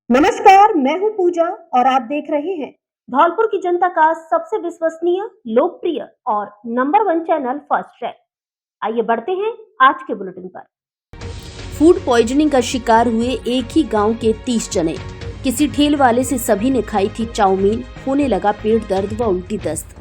नमस्कार, मैं हूं पूजा और आप देख रहे हैं धौलपुर की जनता का सबसे विश्वसनीय, लोकप्रिय और नंबर 1 चैनल फर्स्ट ट्रैक। आइए बढ़ते हैं आज के बुलेटिन पर। फूड पॉइजनिंग का शिकार हुए एक ही गांव के 30 जने। किसी ठेल वाले से सभी ने खाई थी चाउमीन, होने लगा पेट दर्द व उल्टी दस्त।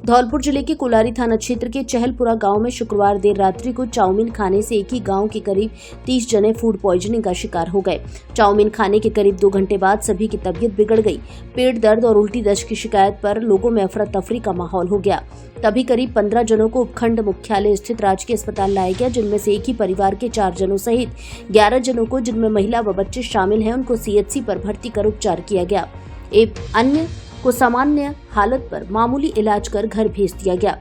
धौलपुर जिले के कोलारी थाना क्षेत्र के चहलपुरा गांव में शुक्रवार देर रात्रि को चाउमीन खाने से एक ही गांव के करीब 30 जने फूड पॉइजनिंग का शिकार हो गए। चाउमीन खाने के करीब 2 घंटे बाद सभी की तबीयत बिगड़ गई। पेट दर्द और उल्टी दस्त की शिकायत पर लोगों में अफरा तफरी का माहौल हो गया। तभी करीब 15 जनों को उपखंड मुख्यालय स्थित राजकीय अस्पताल लाया गया, जिनमें से एक ही परिवार के 4 जनों सहित 11 जनों को, जिनमें महिला व बच्चे शामिल हैं, उनको सीएचसी पर भर्ती कर उपचार किया गया। एक अन्य को सामान्य हालत पर मामूली इलाज कर घर भेज दिया गया।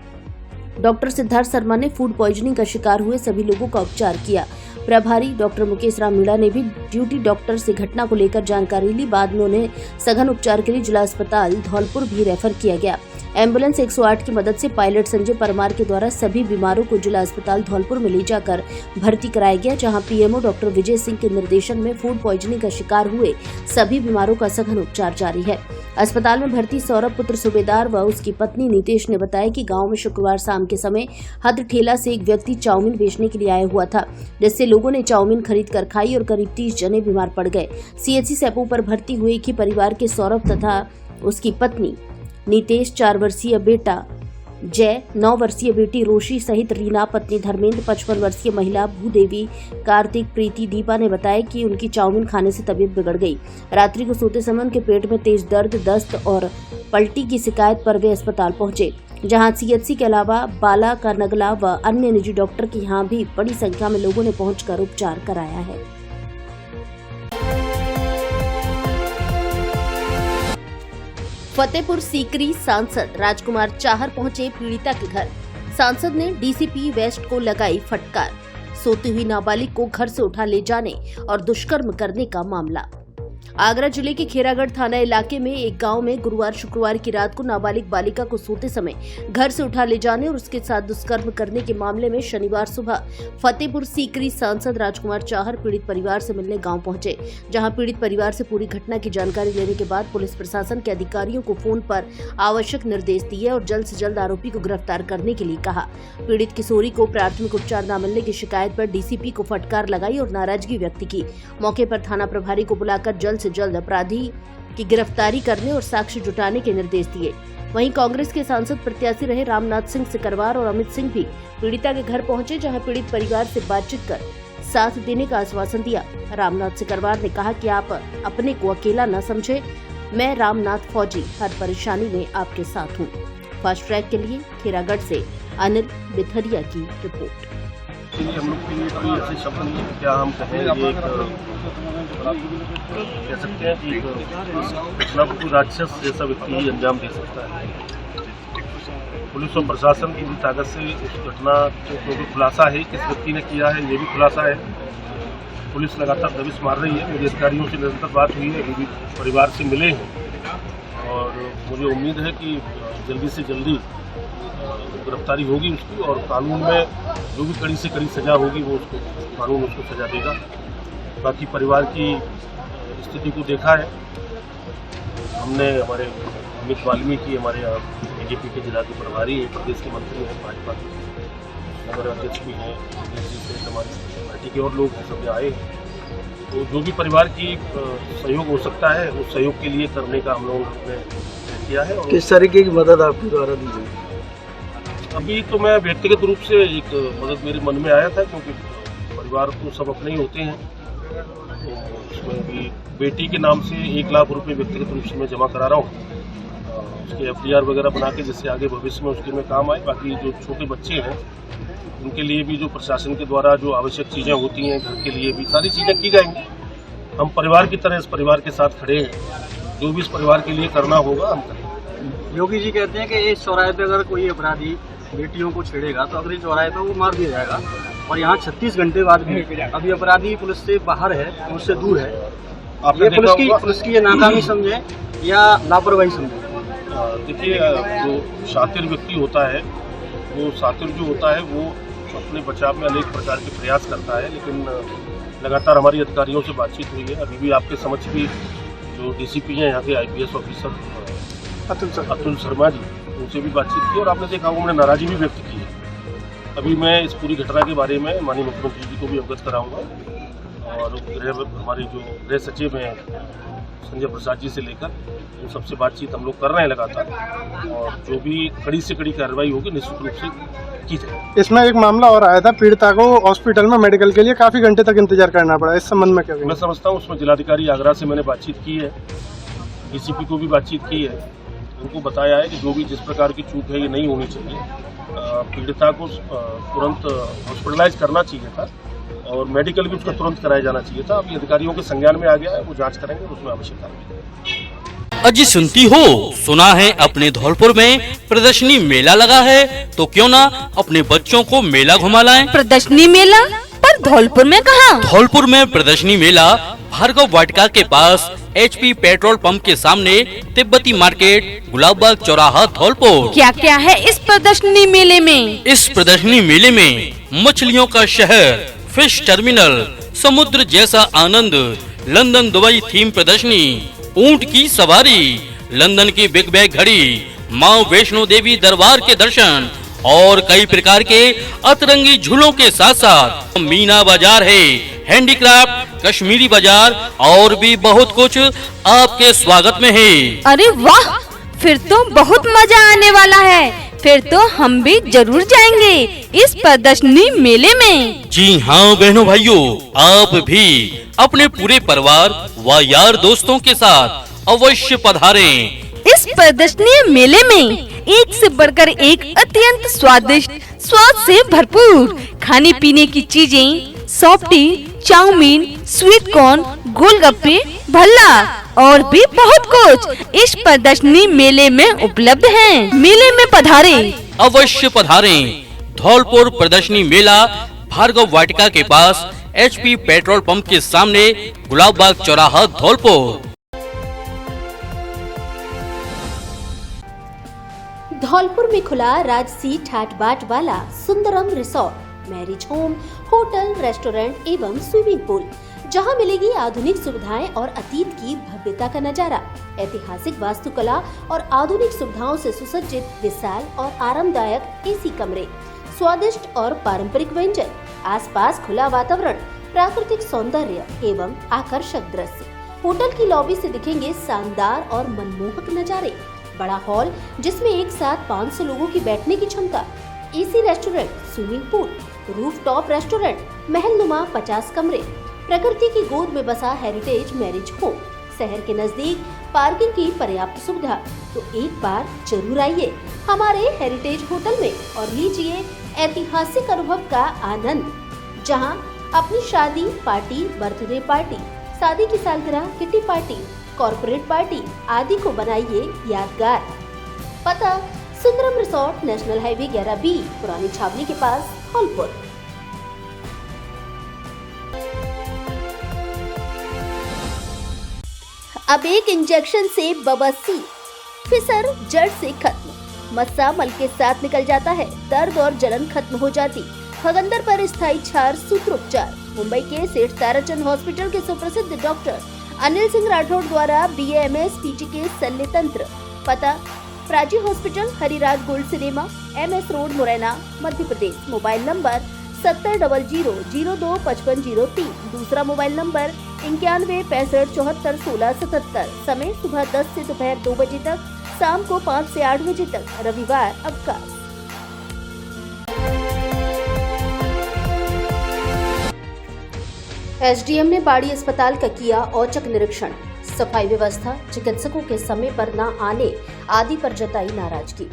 डॉक्टर सिद्धार्थ शर्मा ने फूड पॉइजनिंग का शिकार हुए सभी लोगों का उपचार किया। प्रभारी डॉक्टर मुकेश राम मीणा ने भी ड्यूटी डॉक्टर से घटना को लेकर जानकारी ली। बाद में उन्हें सघन उपचार के लिए जिला अस्पताल धौलपुर भी रेफर किया गया। एम्बुलेंस 108 की मदद से पायलट संजय परमार के द्वारा सभी बीमारों को जिला अस्पताल धौलपुर में ले जाकर भर्ती कराया गया, जहां पीएमओ डॉक्टर विजय सिंह के निर्देशन में फूड पॉइजनिंग का शिकार हुए सभी बीमारों का सघन उपचार जारी है। अस्पताल में भर्ती सौरभ पुत्र सूबेदार व उसकी पत्नी नीतेश ने बताया कि गांव में शुक्रवार शाम के समय हद ठेला से एक व्यक्ति चाउमीन बेचने के लिए आया हुआ था, जिससे लोगों ने चाउमीन खरीद कर खाई और करीब 30 जने बीमार पड़ गए। सीएचसी सेपू पर भर्ती हुए एक ही परिवार के सौरभ तथा उसकी पत्नी नीतेश, 4 वर्षीय बेटा जय, 9 वर्षीय बेटी रोशी सहित रीना, पत्नी धर्मेंद्र, 55 वर्षीय महिला भूदेवी, कार्तिक, प्रीति, दीपा ने बताया कि उनकी चाउमीन खाने से तबीयत बिगड़ गई। रात्रि को सोते समय उनके पेट में तेज दर्द, दस्त और पलटी की शिकायत पर वे अस्पताल पहुंचे, जहां सीएचसी के अलावा बाला का नगला व अन्य निजी डॉक्टर के यहाँ भी बड़ी संख्या में लोगों ने पहुंचकर उपचार कराया है। फतेहपुर सीकरी सांसद राजकुमार चाहर पहुंचे पीड़िता के घर। सांसद ने डीसीपी वेस्ट को लगाई फटकार। सोती हुई नाबालिग को घर से उठा ले जाने और दुष्कर्म करने का मामला। आगरा जिले के खेरागढ़ थाना इलाके में एक गांव में गुरुवार शुक्रवार की रात को नाबालिग बालिका को सोते समय घर से उठा ले जाने और उसके साथ दुष्कर्म करने के मामले में शनिवार सुबह फतेहपुर सीकरी सांसद राजकुमार चाहर पीड़ित परिवार से मिलने गांव पहुंचे, जहां पीड़ित परिवार से पूरी घटना की जानकारी लेने के बाद पुलिस प्रशासन के अधिकारियों को फोन पर आवश्यक निर्देश दिए और जल्द से जल्द आरोपी को गिरफ्तार करने के लिए कहा। पीड़ित किशोरी को प्राथमिक उपचार न मिलने की शिकायत पर डीसीपी को फटकार लगाई और नाराजगी व्यक्त की। मौके पर थाना प्रभारी को बुलाकर जल्द से जल्द अपराधी की गिरफ्तारी करने और साक्ष्य जुटाने के निर्देश दिए। वहीं कांग्रेस के सांसद प्रत्याशी रहे रामनाथ सिंह सिकरवार और अमित सिंह भी पीड़िता के घर पहुंचे, जहां पीड़ित परिवार से बातचीत कर साथ देने का आश्वासन दिया। रामनाथ सिकरवार ने कहा कि आप अपने को अकेला न समझे, मैं रामनाथ फौजी हर परेशानी में आपके साथ हूँ। फास्ट ट्रैक के लिए खेरागढ़ से अनिल बिथरिया की रिपोर्ट। हम लोग के लिए कोई ऐसे शब्द नहीं है, क्या हम कहें, ये कह सकते हैं कि घटना को कोई राक्षस जैसा व्यक्ति ही अंजाम दे सकता है। पुलिस और प्रशासन की भी ताकत से इस घटना को भी खुलासा है, किस व्यक्ति ने किया है ये भी खुलासा है। पुलिस लगातार दबिश मार रही है। मेरे अधिकारियों से निरंतर बात हुई है, भी परिवार से मिले हैं और मुझे उम्मीद है कि जल्दी से जल्दी गिरफ्तारी होगी उसकी, और कानून में जो भी कड़ी से कड़ी सजा होगी वो उसको कानून उसको सजा देगा। बाकी परिवार की स्थिति को देखा है हमने। हमारे अमित वाल्मीकि हमारे बीजेपी के जिला के प्रभारी हैं, प्रदेश के मंत्री हैं, भाजपा के नगर अध्यक्ष भी हैं, हमारी पार्टी के और लोग सब आए हैं। तो जो भी परिवार की सहयोग हो सकता है उस सहयोग के लिए करने का हम लोगों ने किया है। किस तरीके की मदद आपके द्वारा दी जाएगी? अभी तो मैं व्यक्तिगत रूप से एक मदद मेरे मन में आया था, क्योंकि परिवार तो सब अपने ही होते हैं। तो उसमें भी बेटी के नाम से 1 लाख रुपए व्यक्तिगत रूप से मैं जमा करा रहा हूँ, उसके एफडीआर वगैरह बना के, जिससे आगे भविष्य में उसके में काम आए। बाकी जो छोटे बच्चे हैं उनके लिए भी जो प्रशासन के द्वारा जो आवश्यक चीज़ें होती हैं घर के लिए भी सारी चीज़ें की जाएंगी। हम परिवार की तरह इस परिवार के साथ खड़े हैं, जो भी इस परिवार के लिए करना होगा हम करेंगे। योगी जी कहते हैं कि इस चौराहे पर अगर कोई अपराधी बेटियों को छेड़ेगा तो अगले चौराहे पर वो मार दिया जाएगा, और यहाँ 36 घंटे बाद भी अभी अपराधी पुलिस से बाहर है, पुलिस से दूर है। ये पुलिस की ये नाकामी समझे या लापरवाही समझे? देखिए, जो शातिर व्यक्ति होता है, वो शातिर जो होता है वो अपने बचाव में अनेक प्रकार के प्रयास करता है, लेकिन लगातार हमारी अधिकारियों से बातचीत हुई है। अभी भी आपके समक्ष भी जो डीसीपी हैं यहाँ के IPS ऑफिसर अतुल शर्मा जी, उनसे भी बातचीत की और आपने देखा उन्होंने नाराजगी भी व्यक्त की है। अभी मैं इस पूरी घटना के बारे में माननीय मुख्यमंत्री जी को भी अवगत कराऊंगा और हमारे जो गृह सचिव हैं संजय प्रसाद जी से लेकर उन सबसे बातचीत हम लोग कर रहे हैं लगातार और जो भी कड़ी से कड़ी कार्रवाई होगी निश्चित रूप से की जाए। इसमें एक मामला और आया था, पीड़िता को हॉस्पिटल में मेडिकल के लिए काफी घंटे तक इंतजार करना पड़ा, इस संबंध में क्या? मैं समझता हूँ उसमें जिलाधिकारी आगरा से मैंने बातचीत की है, DCP को भी बातचीत की है, उनको बताया है कि जो भी जिस प्रकार की चूक है ये नहीं होनी चाहिए। पीड़िता को तुरंत हॉस्पिटलाइज करना चाहिए था और मेडिकल भी उसका तुरंत कराया जाना चाहिए था। अभी अधिकारियों के संज्ञान में आ गया है, वो जांच करेंगे और उसमें आवश्यक कार्रवाई। अजी सुनती हो, सुना है अपने धौलपुर में प्रदर्शनी मेला लगा है, तो क्यों ना अपने बच्चों को मेला घुमा लाएं। प्रदर्शनी मेला? पर धौलपुर में कहाँ? धौलपुर में प्रदर्शनी मेला भार्गव वाटिका के पास HP पेट्रोल पंप के सामने, तिब्बती मार्केट, गुलाबबाग चौराहा, धौलपुर। क्या क्या है इस प्रदर्शनी मेले में? इस प्रदर्शनी मेले में मछलियों का शहर, फिश टर्मिनल, समुद्र जैसा आनंद, लंदन दुबई थीम प्रदर्शनी, ऊंट की सवारी, लंदन की बिग बैग घड़ी, माँ वैष्णो देवी दरबार के दर्शन और कई प्रकार के अतरंगी झूलों के साथ साथ मीना बाजार है, हैंडीक्राफ्ट, कश्मीरी बाजार और भी बहुत कुछ आपके स्वागत में है। अरे वाह, फिर तो बहुत मजा आने वाला है। फिर तो हम भी जरूर जाएंगे इस प्रदर्शनी मेले में। जी हाँ बहनों भाइयों, आप भी अपने पूरे परिवार व यार दोस्तों के साथ अवश्य पधारें। इस प्रदर्शनी मेले में एक से बढ़कर एक अत्यंत स्वादिष्ट, स्वाद से भरपूर खाने पीने की चीजें, सॉफ्टी, चाउमीन, स्वीट कॉर्न, गोलगप्पे, भल्ला और भी बहुत कुछ इस प्रदर्शनी मेले में उपलब्ध है। मेले में पधारें, अवश्य पधारें। धौलपुर प्रदर्शनी मेला भार्गव वाटिका के पास, HP पेट्रोल पंप के सामने, गुलाबबाग चौराहा, धौलपुर। धौलपुर में खुला राजसी ठाट बाट वाला Sundaram resort, marriage home, hotel, restaurant एवं स्विमिंग पूल, जहां मिलेगी आधुनिक सुविधाएं और अतीत की भव्यता का नजारा। ऐतिहासिक वास्तुकला और आधुनिक सुविधाओं से सुसज्जित विशाल और आरामदायक AC कमरे, स्वादिष्ट और पारंपरिक व्यंजन, आसपास खुला वातावरण, प्राकृतिक सौंदर्य एवं आकर्षक दृश्य। होटल की लॉबी से दिखेंगे शानदार और मनमोहक नजारे। बड़ा हॉल जिसमें एक साथ 500 लोगों की बैठने की क्षमता, AC restaurant, swimming pool, rooftop restaurant, महलनुमा 50 कमरे, प्रकृति की गोद में बसा हेरिटेज मैरिज होम, शहर के नजदीक पार्किंग की पर्याप्त सुविधा। तो एक बार जरूर आइए हमारे हेरिटेज होटल में और लीजिए ऐतिहासिक अनुभव का आनंद, जहां अपनी शादी, पार्टी, बर्थडे पार्टी, शादी की सालगिरह, किटी पार्टी, कॉर्पोरेट पार्टी आदि को बनाइए यादगार। पता Sundaram resort, national highway 11B, पुरानी छावनी के पास, धौलपुर। अब एक इंजेक्शन से बवासीर, फिसर जड़ से खत्म, मस्सा मल के साथ निकल जाता है, दर्द और जलन खत्म हो जाती, भगंदर पर स्थायी छार, सूत्रोपचार। मुंबई के सेठ ताराचंद हॉस्पिटल के सुप्रसिद्ध डॉक्टर अनिल सिंह राठौड़ द्वारा BAMS PT के शल्य तंत्र। पता Prachi hospital, Hariraj gold cinema, MS road, Morena, Madhya Pradesh. Mobile number 7000025503। दूसरा मोबाइल नंबर 9165741677। समय सुबह 10 से दोपहर 2 बजे तक, शाम को 5 से 8 बजे तक, रविवार अवकाश। SDM ने बाड़ी अस्पताल का किया औचक निरीक्षण, सफाई व्यवस्था, चिकित्सकों के समय पर न आने आदि पर जताई नाराजगी।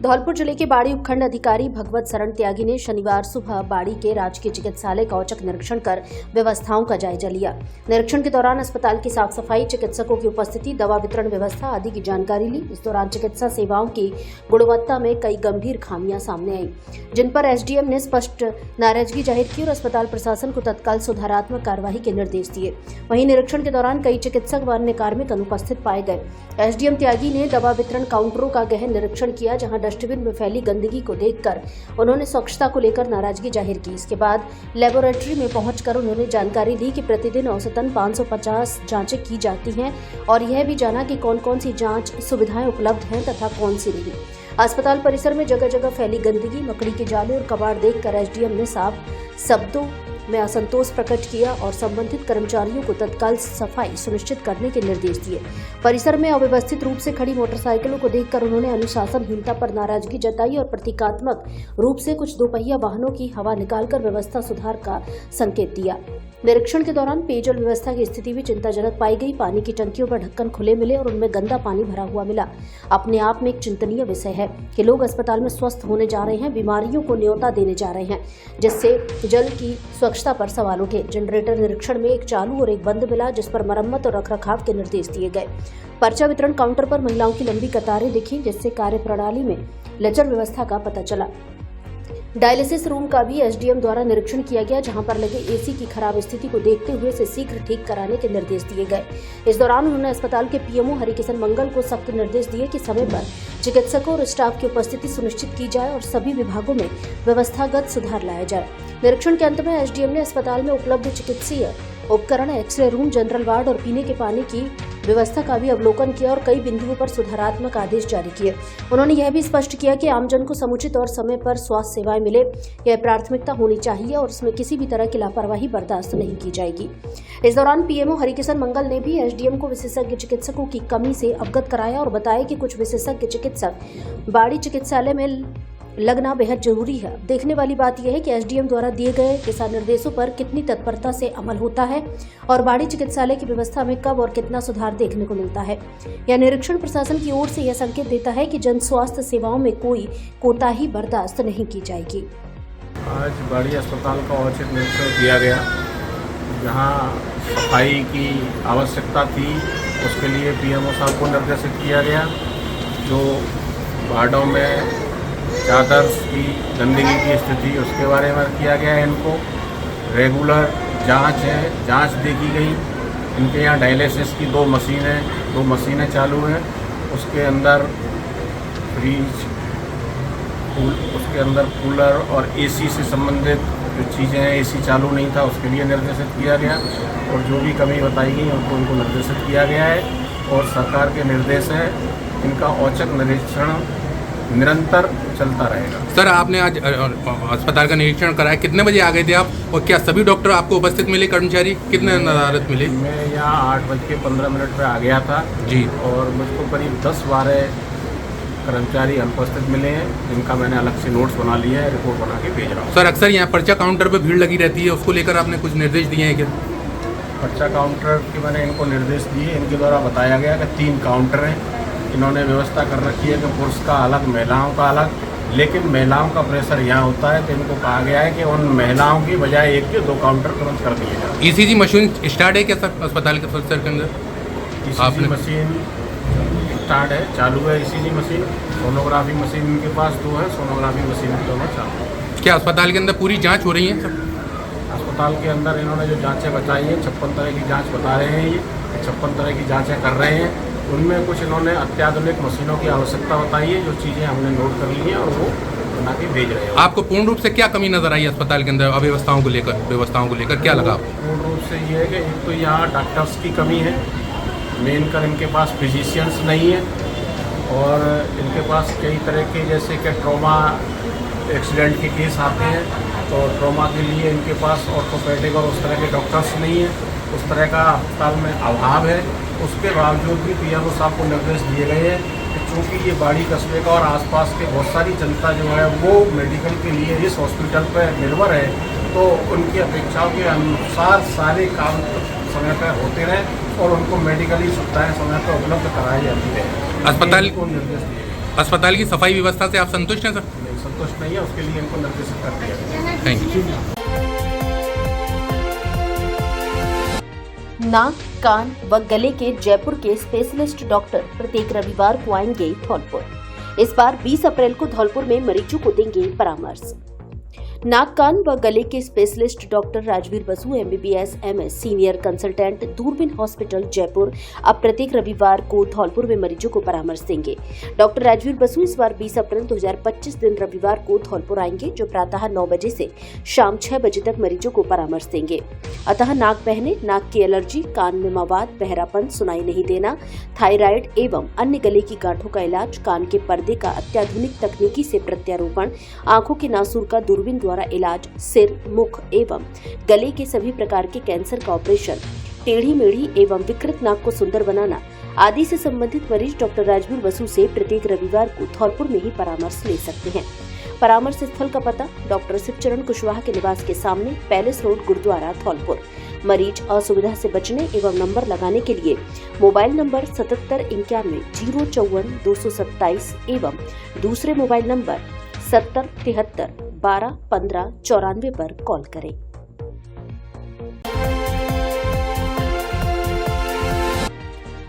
धौलपुर जिले के बाड़ी उपखंड अधिकारी भगवत शरण त्यागी ने शनिवार सुबह बाड़ी के राजकीय चिकित्सालय का औचक निरीक्षण कर व्यवस्थाओं का जायजा लिया। निरीक्षण के दौरान अस्पताल की साफ सफाई, चिकित्सकों की उपस्थिति, दवा वितरण व्यवस्था आदि की जानकारी ली। इस दौरान चिकित्सा सेवाओं की गुणवत्ता में कई गंभीर खामियां सामने आई, जिन पर SDM ने स्पष्ट नाराजगी जाहिर की और अस्पताल प्रशासन को तत्काल सुधारात्मक कार्यवाही के निर्देश दिए। वहीं निरीक्षण के दौरान कई चिकित्सक व अन्य कार्मिक अनुपस्थित पाए गए। SDM त्यागी ने दवा वितरण काउंटरों का गहन निरीक्षण किया, जहां डस्टबिन में फैली गंदगी को देखकर उन्होंने स्वच्छता को लेकर नाराजगी जाहिर की। इसके बाद लेबोरेटरी में पहुंचकर उन्होंने जानकारी दी कि प्रतिदिन औसतन 550 जांचें की जाती हैं और यह भी जाना कि कौन कौन सी जांच सुविधाएं उपलब्ध हैं तथा कौन सी नहीं। अस्पताल परिसर में जगह जगह फैली गंदगी, मकड़ी के जाले और कबाड़ देखकर एसडीएम ने साफ शब्दों में असंतोष प्रकट किया और संबंधित कर्मचारियों को तत्काल सफाई सुनिश्चित करने के निर्देश दिए। परिसर में अव्यवस्थित रूप से खड़ी मोटरसाइकिलों को देखकर उन्होंने अनुशासनहीनता पर नाराजगी जताई और प्रतीकात्मक रूप से कुछ दोपहिया वाहनों की हवा निकालकर व्यवस्था सुधार का संकेत दिया। निरीक्षण के दौरान पेयजल व्यवस्था की स्थिति भी चिंताजनक पाई गई। पानी की टंकियों पर ढक्कन खुले मिले और उनमें गंदा पानी भरा हुआ मिला। अपने आप में एक चिंतनीय विषय है कि लोग अस्पताल में स्वस्थ होने जा रहे हैं, बीमारियों को न्योता देने जा रहे हैं, जिससे जल की स्वच्छता पर सवाल उठे। जनरेटर निरीक्षण में एक चालू और एक बंद मिला, जिस पर मरम्मत और रखरखाव के निर्देश दिए गए। पर्चा वितरण काउंटर पर महिलाओं की लंबी कतारें दिखी, जिससे कार्यप्रणाली में लचर व्यवस्था का पता चला। डायलिसिस रूम का भी एसडीएम द्वारा निरीक्षण किया गया, जहां पर लगे एसी की खराब स्थिति को देखते हुए इसे शीघ्र ठीक कराने के निर्देश दिए गए। इस दौरान उन्होंने अस्पताल के पीएमओ हरिकिशन मंगल को सख्त निर्देश दिए कि समय पर चिकित्सकों और स्टाफ की उपस्थिति सुनिश्चित की जाए और सभी विभागों में व्यवस्थागत सुधार लाया जाए। निरीक्षण के अंत में एसडीएम ने अस्पताल में उपलब्ध चिकित्सीय उपकरण, एक्सरे रूम, जनरल वार्ड और पीने के पानी की व्यवस्था का भी अवलोकन किया और कई बिंदुओं पर सुधारात्मक आदेश जारी किए। उन्होंने यह भी स्पष्ट किया कि आमजन को समुचित और समय पर स्वास्थ्य सेवाएं मिले, यह प्राथमिकता होनी चाहिए और इसमें किसी भी तरह की लापरवाही बर्दाश्त नहीं की जाएगी। इस दौरान पीएमओ हरिकिशन मंगल ने भी एसडीएम को विशेषज्ञ चिकित्सकों की कमी से अवगत कराया और बताया कि कुछ विशेषज्ञ चिकित्सक बाड़ी चिकित्सालय में लगना बेहद जरूरी है। देखने वाली बात यह है कि एसडीएम द्वारा दिए गए दिशा निर्देशों पर कितनी तत्परता से अमल होता है और बाड़ी चिकित्सालय की व्यवस्था में कब और कितना सुधार देखने को मिलता है। यह निरीक्षण प्रशासन की ओर से यह संकेत देता है कि जन स्वास्थ्य सेवाओं में कोई कोताही बर्दाश्त नहीं की जाएगी। आज बाड़ी अस्पताल का औचक निरीक्षण किया गया, जहाँ सफाई की आवश्यकता थी उसके लिए पीएमओ साहब को निर्देशित किया गया। जो वार्डों में चादर की गंदगी की स्थिति उसके बारे में किया गया है। इनको रेगुलर जांच है, जांच देखी गई। इनके यहाँ डायलिसिस की दो मशीनें चालू हैं। उसके अंदर फ्रीज, उसके अंदर कूलर और एसी से संबंधित जो चीज़ें हैं, एसी चालू नहीं था, उसके लिए निर्देशित किया गया और जो भी कमी बताई गई उनको निर्देशित किया गया है और सरकार के निर्देश है। इनका औचक निरीक्षण निरंतर चलता रहेगा। सर, आपने आज अस्पताल का निरीक्षण कराया, कितने बजे आ गए थे आप और क्या सभी डॉक्टर आपको उपस्थित मिले? कर्मचारी कितने नदारत मिले? मैं यहाँ 8:15 पे आ गया था जी और मुझको करीब 10-12 कर्मचारी अनुपस्थित मिले हैं, जिनका मैंने अलग से नोट्स बना लिया है, रिपोर्ट बना के भेज रहा हूँ। सर, अक्सर यहाँ पर्चा काउंटर पर भीड़ लगी रहती है, उसको लेकर आपने कुछ निर्देश दिए हैं क्या? पर्चा काउंटर के मैंने इनको निर्देश दिए। इनके द्वारा बताया गया कि 3 काउंटर हैं। इन्होंने व्यवस्था कर रखी है कि पुरुष का अलग, महिलाओं का अलग, लेकिन महिलाओं का प्रेशर यहाँ होता है तो इनको कहा गया है कि उन महिलाओं की बजाय 1 के 2 काउंटर तुरंत कर दिए जाए। ईसीजी मशीन स्टार्ट है क्या सर अस्पताल के परिसर के अंदर? ईसीजी मशीन स्टार्ट है, चालू है ईसीजी मशीन। सोनोग्राफी मशीन इनके पास 2 है, सोनोग्राफी मशीन दोनों चालू है। क्या अस्पताल के अंदर पूरी जाँच हो रही है सर? अस्पताल के अंदर इन्होंने जो जाँचें बताई हैं, 56 तरह की जाँच बता रहे हैं। ये 56 तरह की जाँचें कर रहे हैं। उनमें कुछ इन्होंने अत्याधुनिक मशीनों की आवश्यकता बताई है, जो चीज़ें हमने नोट कर ली हैं और वो बना के भेज रहे हैं। आपको पूर्ण रूप से क्या कमी नजर आई अस्पताल के अंदर व्यवस्थाओं को लेकर क्या लगा आपको? पूर्ण रूप से ये है कि एक तो यहाँ डॉक्टर्स की कमी है, मेन कर इनके पास फिजिशियंस नहीं है और इनके पास कई तरह के जैसे कि ट्रॉमा एक्सीडेंट के केस आते हैं तो ट्रॉमा के लिए इनके पास ऑर्थोपेडिक और उस तरह के डॉक्टर्स नहीं है, उस तरह का अस्पताल में अभाव है। उसके बावजूद भी पीएमओ साहब को निर्देश दिए गए हैं कि चूँकि ये बाड़ी कस्बे का और आसपास के बहुत सारी जनता जो है वो मेडिकल के लिए इस हॉस्पिटल पर निर्भर है, तो उनकी अपेक्षाओं के अनुसार सारे काम समय पर होते रहें और उनको मेडिकली सुविधाएं समय पर उपलब्ध कराई जाती है। अस्पताल को निर्देश दिए गए। अस्पताल की सफाई व्यवस्था से आप संतुष्ट हैं सर? नहीं, संतुष्ट नहीं है, उसके लिए इनको निर्देशित कर दिया गया। Thank you. नाक, कान व गले के जयपुर के स्पेशलिस्ट डॉक्टर प्रत्येक रविवार को आएंगे धौलपुर। इस बार 20 अप्रैल को धौलपुर में मरीजों को देंगे परामर्श। नाक कान व गले के specialist doctor Rajveer Basu MBBS MS senior consultant दूरबीन हॉस्पिटल जयपुर अब प्रत्येक रविवार को धौलपुर में मरीजों को परामर्श देंगे। डॉक्टर राजवीर बसु इस बार 20 अप्रैल 2025 दिन रविवार को धौलपुर आएंगे, जो प्रातः 9 बजे से शाम 6 बजे तक मरीजों को परामर्श देंगे। अतः नाक बहने, नाक की एलर्जी, कान में मवाद, बहरापन, सुनाई नहीं देना, थायराइड एवं अन्य गले की गांठों का इलाज, कान के पर्दे का अत्याधुनिक तकनीकी से प्रत्यारोपण, आंखों के नासूर का दूरबीन द्वारा इलाज, सिर, मुख एवं गले के सभी प्रकार के कैंसर का ऑपरेशन, टेढ़ी मेढ़ी एवं विकृत नाक को सुंदर बनाना आदि से संबंधित मरीज डॉक्टर राजवीर बसु से प्रत्येक रविवार को धौलपुर में ही परामर्श ले सकते हैं। परामर्श स्थल का पता डॉक्टर शिवचरण कुशवाहा के निवास के सामने, पैलेस रोड, गुरुद्वारा, धौलपुर। मरीज असुविधा से बचने एवं नंबर लगाने के लिए मोबाइल नंबर 7791 054 227 एवं दूसरे मोबाइल नंबर 70 73 12 15 94 पर कॉल करें।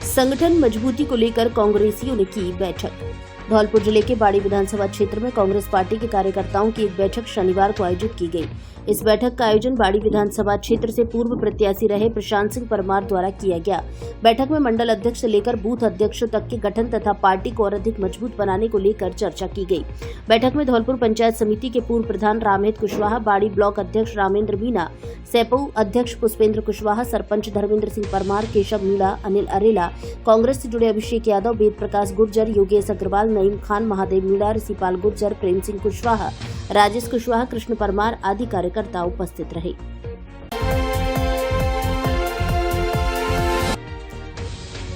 संगठन मजबूती को लेकर कांग्रेसियों ने की बैठक। धौलपुर जिले के बाड़ी विधानसभा क्षेत्र में कांग्रेस पार्टी के कार्यकर्ताओं की एक बैठक शनिवार को आयोजित की गई। इस बैठक का आयोजन बाड़ी विधानसभा क्षेत्र से पूर्व प्रत्याशी रहे प्रशांत सिंह परमार द्वारा किया गया। बैठक में मंडल अध्यक्ष से लेकर बूथ अध्यक्षों तक के गठन तथा पार्टी को और अधिक मजबूत बनाने को लेकर चर्चा की गई। बैठक में धौलपुर पंचायत समिति के पूर्व प्रधान रामहेत कुशवाहा, बाड़ी ब्लॉक अध्यक्ष रामेंद्र मीणा, सेपऊ अध्यक्ष पुष्पेंद्र कुशवाहा, सरपंच धर्मेंद्र सिंह परमार, केशव मीणा, अनिल अरेला, कांग्रेस से जुड़े अभिषेक यादव, वेद प्रकाश गुर्जर, योगेश अग्रवाल, नईम खान, महादेव मीणा, ऋषिपाल गुर्जर, प्रेम सिंह कुशवाहा, राजेश कुशवाहा, कृष्ण परमार आदि कार्यकर्ता उपस्थित रहे।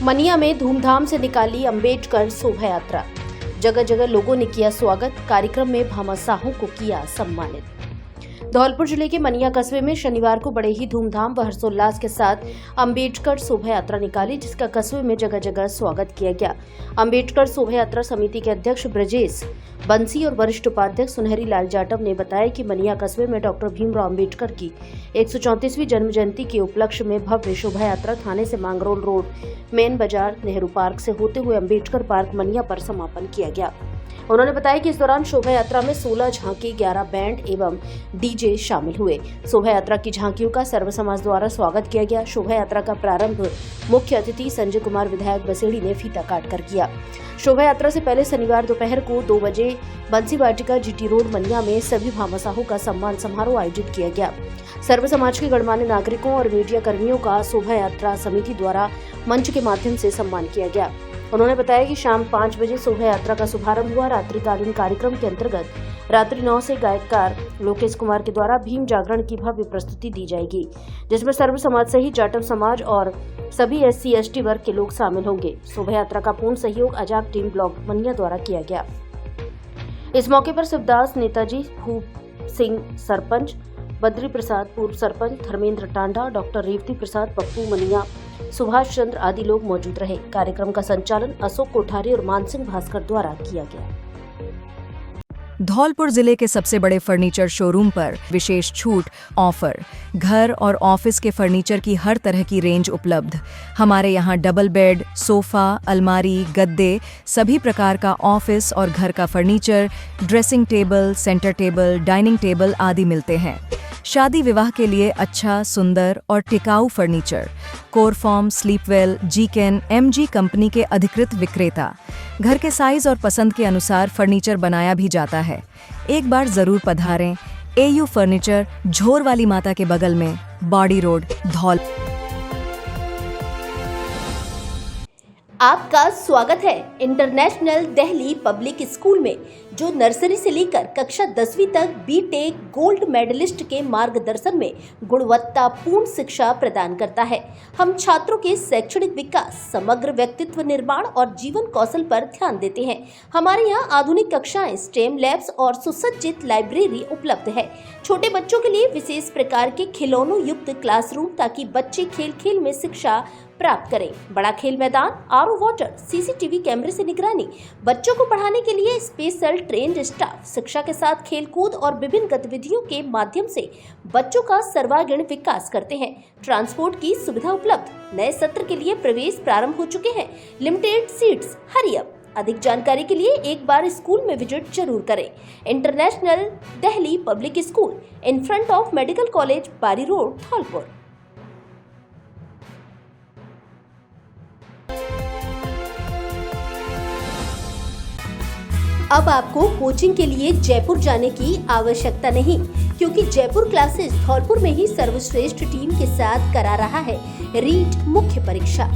मनिया में धूमधाम से निकाली अंबेडकर शोभा यात्रा। जगह जगह लोगों ने किया स्वागत। कार्यक्रम में भामाशाहों को किया सम्मानित। धौलपुर जिले के मनिया कस्बे में शनिवार को बड़े ही धूमधाम व हर्षोल्लास के साथ अंबेडकर शोभा यात्रा निकाली, जिसका कस्बे में जगह जगह स्वागत किया गया। अंबेडकर शोभा यात्रा समिति के अध्यक्ष ब्रजेश बंसी और वरिष्ठ उपाध्यक्ष सुनहरी लाल जाटव ने बताया कि मनिया कस्बे में डॉक्टर भीमराव अंबेडकर की 134वीं जन्म जयंती के उपलक्ष्य में भव्य शोभा यात्रा थाने से मांगरोल रोड, मेन बाजार, नेहरू पार्क से होते हुए अंबेडकर पार्क मनिया पर समापन किया गया। उन्होंने बताया कि इस दौरान शोभा यात्रा में 16 झांकी, 11 बैंड एवं डीजे शामिल हुए। शोभा यात्रा की झांकियों का सर्व समाज द्वारा स्वागत किया गया। शोभा यात्रा का प्रारंभ मुख्य अतिथि संजय कुमार विधायक बसेड़ी ने फीता काटकर किया। शोभा यात्रा से पहले शनिवार दोपहर को 2 बजे बंसी वाटिका, GT रोड, मनिया में सभी भामाशाहों का सम्मान समारोह आयोजित किया गया। सर्व समाज के गणमान्य नागरिकों और मीडिया कर्मियों का शोभा यात्रा समिति द्वारा मंच के माध्यम से सम्मान किया गया। उन्होंने बताया कि शाम 5 बजे शोभा यात्रा का शुभारंभ हुआ। रात्रिकालीन कार्यक्रम के अंतर्गत रात्रि 9 से गायककार लोकेश कुमार के द्वारा भीम जागरण की भव्य प्रस्तुति दी जाएगी, जिसमें सर्व समाज सहित जाटव समाज और सभी SC ST वर्ग के लोग शामिल होंगे। शोभा यात्रा का पूर्ण सहयोग अजाक टीम ब्लॉक मनिया द्वारा किया गया। इस मौके पर शिवदास नेताजी, भूप सिंह सरपंच, बद्री प्रसाद पूर्व सरपंच, धर्मेंद्र टांडा, डॉक्टर रेवती प्रसाद, पप्पू मनिया, सुभाष चंद्र आदि लोग मौजूद रहे। कार्यक्रम का संचालन अशोक कोठारी और मानसिंह भास्कर द्वारा किया गया। धौलपुर जिले के सबसे बड़े फर्नीचर शोरूम पर विशेष छूट ऑफर, घर और ऑफिस के फर्नीचर की हर तरह की रेंज उपलब्ध। हमारे यहाँ डबल बेड, सोफा, अलमारी, गद्दे, सभी प्रकार का ऑफिस और घर का furniture, dressing table, centre table, dining table आदि मिलते हैं। शादी विवाह के लिए अच्छा, सुंदर और टिकाऊ फर्नीचर। कोरफॉर्म, स्लीपवेल, जीकेन, MG कंपनी के अधिकृत विक्रेता। घर के साइज और पसंद के अनुसार फर्नीचर बनाया भी जाता है। एक बार जरूर पधारें। AU फर्नीचर, झोर वाली माता के बगल में, बाड़ी रोड, धौलपुर। आपका स्वागत है इंटरनेशनल दिल्ली पब्लिक स्कूल में, जो नर्सरी से लेकर कक्षा 10वीं तक BTech गोल्ड मेडलिस्ट के मार्गदर्शन में गुणवत्तापूर्ण शिक्षा प्रदान करता है। हम छात्रों के शैक्षणिक विकास, समग्र व्यक्तित्व निर्माण और जीवन कौशल पर ध्यान देते हैं। हमारे यहाँ आधुनिक कक्षाएं, स्टेम लैब्स और सुसज्जित लाइब्रेरी उपलब्ध है। छोटे बच्चों के लिए विशेष प्रकार के खिलौनों युक्त क्लासरूम, ताकि बच्चे खेल खेल में शिक्षा प्राप्त करें। बड़ा खेल मैदान, RO वाटर, CCTV कैमरे से निगरानी, बच्चों को पढ़ाने के लिए स्पेशल ट्रेन्ड स्टाफ, शिक्षा के साथ खेल कूद और विभिन्न गतिविधियों के माध्यम से बच्चों का सर्वांगीण विकास करते हैं। ट्रांसपोर्ट की सुविधा उपलब्ध। नए सत्र के लिए प्रवेश प्रारंभ हो चुके हैं। Limited seats, hurry up. अधिक जानकारी के लिए एक बार स्कूल में विजिट जरूर करें। International Delhi public school in front of medical college, बारी रोड, धौलपुर। अब आपको कोचिंग के लिए जयपुर जाने की आवश्यकता नहीं, क्योंकि जयपुर क्लासेस धौलपुर में ही सर्वश्रेष्ठ टीम के साथ करा रहा है रीट मुख्य परीक्षा।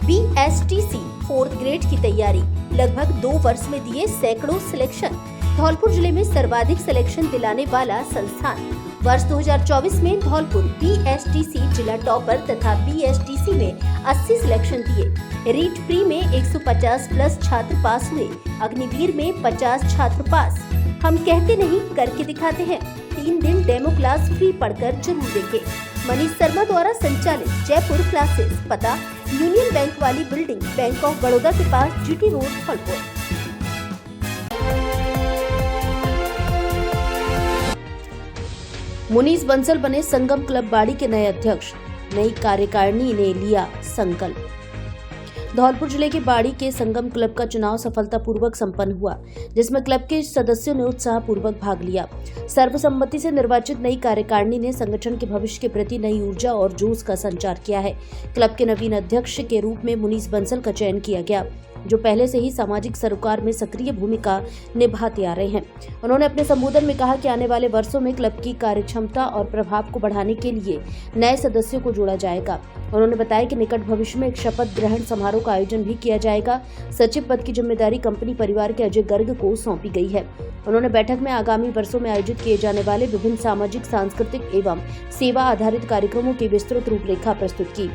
BSTC 4th ग्रेड की तैयारी लगभग 2 वर्ष में दिए सैकड़ों सिलेक्शन। धौलपुर जिले में सर्वाधिक सिलेक्शन दिलाने वाला संस्थान। वर्ष 2024 में धौलपुर BSTC जिला टॉपर तथा BSTC में 80 सिलेक्शन दिए। रीट प्री में 150 प्लस छात्र पास हुए। अग्निवीर में 50 छात्र पास। हम कहते नहीं, करके दिखाते हैं। 3 दिन डेमो क्लास फ्री पढ़कर जरूर देखें। मनीष शर्मा द्वारा संचालित जयपुर क्लासेस, पता यूनियन बैंक वाली बिल्डिंग, बैंक ऑफ बड़ौदा के पास, GT रोड, धौलपुर। मुनीष बंसल बने संगम क्लब बाड़ी के नए अध्यक्ष। नई कार्यकारिणी ने लिया संकल्प। धौलपुर जिले के बाड़ी के संगम क्लब का चुनाव सफलतापूर्वक संपन्न हुआ, जिसमें क्लब के सदस्यों ने उत्साहपूर्वक भाग लिया। सर्वसम्मति से निर्वाचित नई कार्यकारिणी ने संगठन के भविष्य के प्रति नई ऊर्जा और जोश का संचार किया है। क्लब के नवीन अध्यक्ष के रूप में मुनीष बंसल का चयन किया गया, जो पहले से ही सामाजिक सरोकार में सक्रिय भूमिका निभाते आ रहे हैं। उन्होंने अपने संबोधन में कहा कि आने वाले वर्षों में क्लब की कार्यक्षमता और प्रभाव को बढ़ाने के लिए नए सदस्यों को जोड़ा जाएगा। उन्होंने बताया कि निकट भविष्य में एक शपथ ग्रहण समारोह का आयोजन भी किया जाएगा। सचिव पद की जिम्मेदारी कंपनी परिवार के अजय गर्ग को सौंपी गई है। उन्होंने बैठक में आगामी वर्षों में आयोजित किए जाने वाले विभिन्न सामाजिक, सांस्कृतिक एवं सेवा आधारित कार्यक्रमों की विस्तृत रूपरेखा प्रस्तुत की।